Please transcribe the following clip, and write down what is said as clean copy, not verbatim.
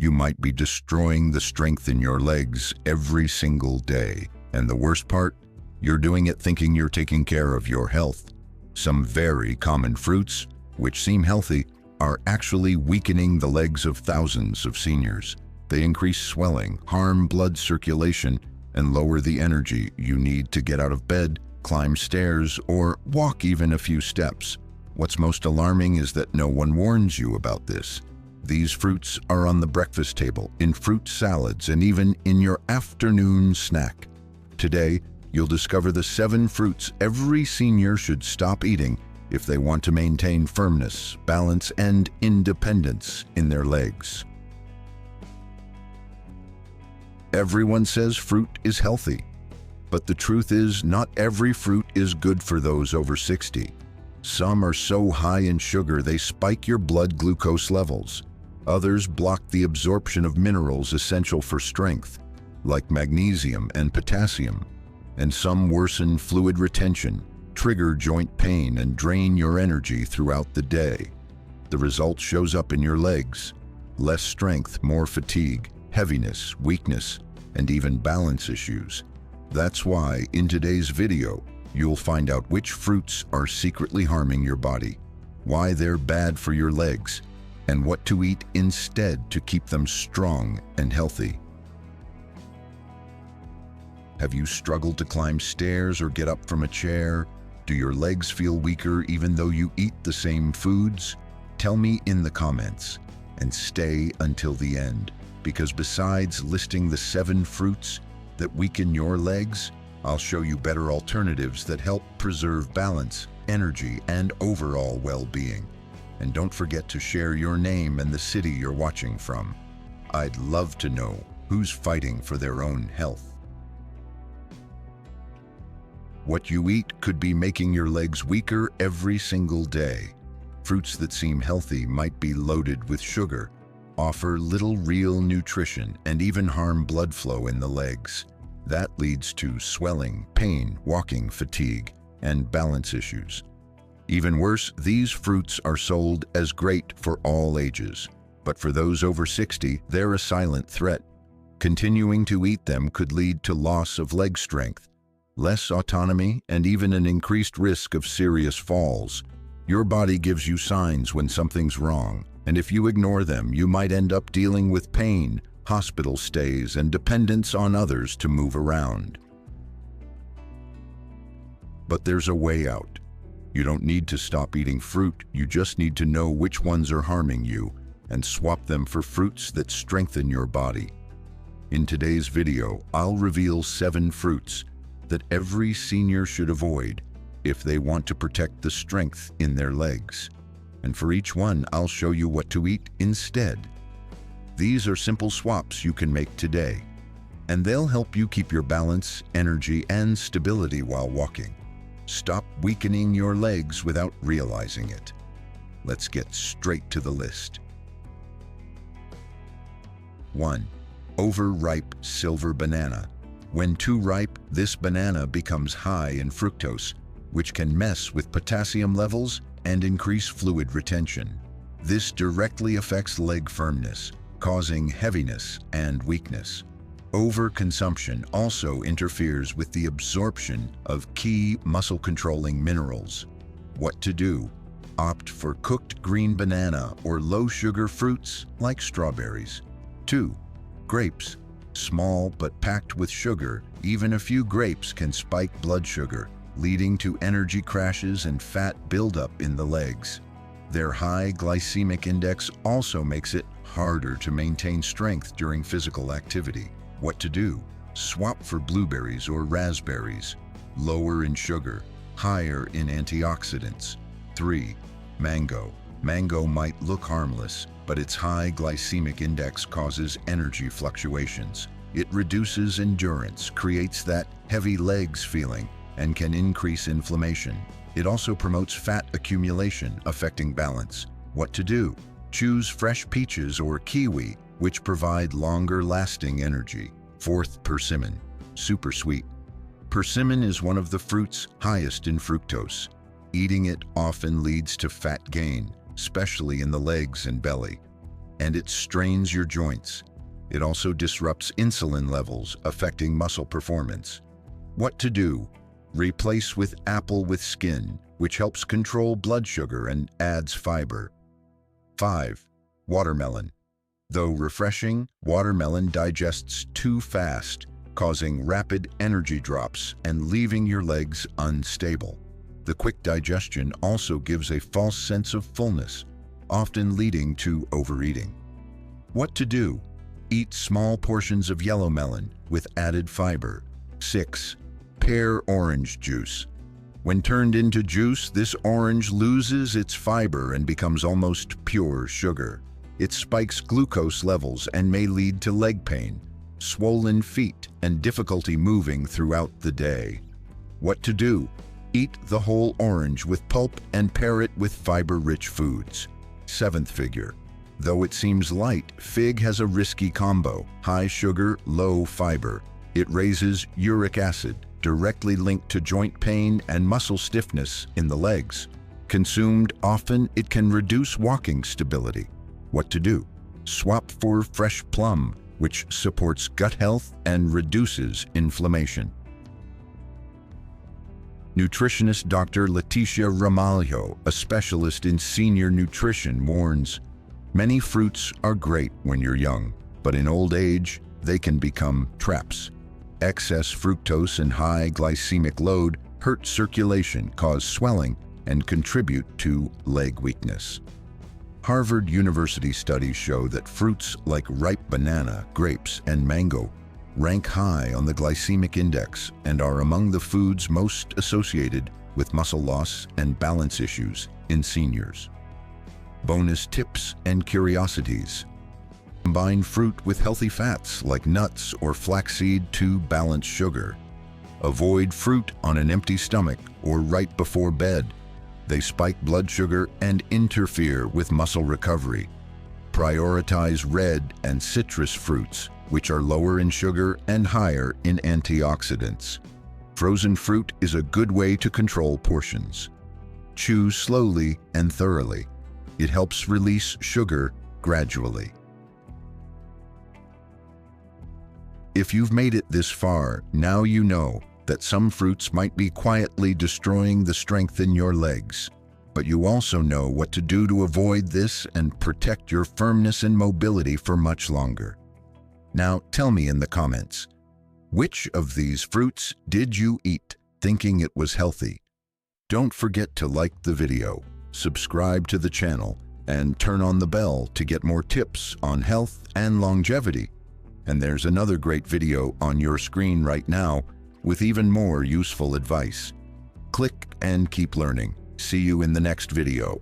you might be destroying the strength in your legs every single day. And the worst part, you're doing it thinking you're taking care of your health. Some very common fruits, which seem healthy, are actually weakening the legs of thousands of seniors. They increase swelling, harm blood circulation, and lower the energy you need to get out of bed, climb stairs, or walk even a few steps. What's most alarming is that no one warns you about this. These fruits are on the breakfast table, in fruit salads, and even in your afternoon snack. Today, you'll discover the 7 fruits every senior should stop eating if they want to maintain firmness, balance, and independence in their legs. Everyone says fruit is healthy, but the truth is not every fruit is good for those over 60. Some are so high in sugar they spike your blood glucose levels. Others block the absorption of minerals essential for strength, like magnesium and potassium. And some worsen fluid retention, trigger joint pain, and drain your energy throughout the day. The result shows up in your legs: less strength, more fatigue, heaviness, weakness, and even balance issues. That's why in today's video, you'll find out which fruits are secretly harming your body, why they're bad for your legs, and what to eat instead to keep them strong and healthy. Have you struggled to climb stairs or get up from a chair? Do your legs feel weaker even though you eat the same foods? Tell me in the comments, and stay until the end, because besides listing the 7 fruits that weaken your legs, I'll show you better alternatives that help preserve balance, energy, and overall well-being. And don't forget to share your name and the city you're watching from. I'd love to know who's fighting for their own health. What you eat could be making your legs weaker every single day. Fruits that seem healthy might be loaded with sugar, offer little real nutrition, and even harm blood flow in the legs. That leads to swelling, pain, walking fatigue, and balance issues. Even worse, these fruits are sold as great for all ages. But for those over 60, they're a silent threat. Continuing to eat them could lead to loss of leg strength, less autonomy, and even an increased risk of serious falls. Your body gives you signs when something's wrong, and if you ignore them, you might end up dealing with pain, hospital stays, and dependence on others to move around. But there's a way out. You don't need to stop eating fruit, you just need to know which ones are harming you and swap them for fruits that strengthen your body. In today's video, I'll reveal 7 fruits that every senior should avoid if they want to protect the strength in their legs. And for each one, I'll show you what to eat instead. These are simple swaps you can make today, and they'll help you keep your balance, energy, and stability while walking. Stop weakening your legs without realizing it. Let's get straight to the list. 1. Overripe silver banana. When too ripe, this banana becomes high in fructose, which can mess with potassium levels and increase fluid retention. This directly affects leg firmness, causing heaviness and weakness. Overconsumption also interferes with the absorption of key muscle-controlling minerals. What to do? Opt for cooked green banana or low-sugar fruits like strawberries. 2. Grapes. Small but packed with sugar, even a few grapes can spike blood sugar, leading to energy crashes and fat buildup in the legs. Their high glycemic index also makes it harder to maintain strength during physical activity. What to do? Swap for blueberries or raspberries. Lower in sugar, higher in antioxidants. 3. Mango. Mango might look harmless, but its high glycemic index causes energy fluctuations. It reduces endurance, creates that heavy legs feeling, and can increase inflammation. It also promotes fat accumulation, affecting balance. What to do? Choose fresh peaches or kiwi, which provide longer-lasting energy. 4th, persimmon. Super sweet. Persimmon is one of the fruits highest in fructose. Eating it often leads to fat gain, especially in the legs and belly. and it strains your joints. It also disrupts insulin levels, affecting muscle performance. What to do? Replace with apple with skin, which helps control blood sugar and adds fiber. 5. Watermelon. Though refreshing, watermelon digests too fast, causing rapid energy drops and leaving your legs unstable. The quick digestion also gives a false sense of fullness, often leading to overeating. What to do? Eat small portions of yellow melon with added fiber. 6. Pear orange juice. When turned into juice, this orange loses its fiber and becomes almost pure sugar. It spikes glucose levels and may lead to leg pain, swollen feet, and difficulty moving throughout the day. What to do? Eat the whole orange with pulp and pair it with fiber-rich foods. 7th figure. Though it seems light, fig has a risky combo: high sugar, low fiber. It raises uric acid, directly linked to joint pain and muscle stiffness in the legs. Consumed often, it can reduce walking stability. What to do? Swap for fresh plum, which supports gut health and reduces inflammation. Nutritionist Dr. Leticia Ramalho, a specialist in senior nutrition, warns, many fruits are great when you're young, but in old age, they can become traps. Excess fructose and high glycemic load hurt circulation, cause swelling, and contribute to leg weakness. Harvard University studies show that fruits like ripe banana, grapes, and mango rank high on the glycemic index and are among the foods most associated with muscle loss and balance issues in seniors. Bonus tips and curiosities. Combine fruit with healthy fats like nuts or flaxseed to balance sugar. Avoid fruit on an empty stomach or right before bed. They spike blood sugar and interfere with muscle recovery. Prioritize red and citrus fruits, which are lower in sugar and higher in antioxidants. Frozen fruit is a good way to control portions. Chew slowly and thoroughly. It helps release sugar gradually. If you've made it this far, now you know that some fruits might be quietly destroying the strength in your legs. But you also know what to do to avoid this and protect your firmness and mobility for much longer. Now tell me in the comments, which of these fruits did you eat thinking it was healthy? Don't forget to like the video, subscribe to the channel, and turn on the bell to get more tips on health and longevity. And there's another great video on your screen right now with even more useful advice. Click and keep learning. See you in the next video.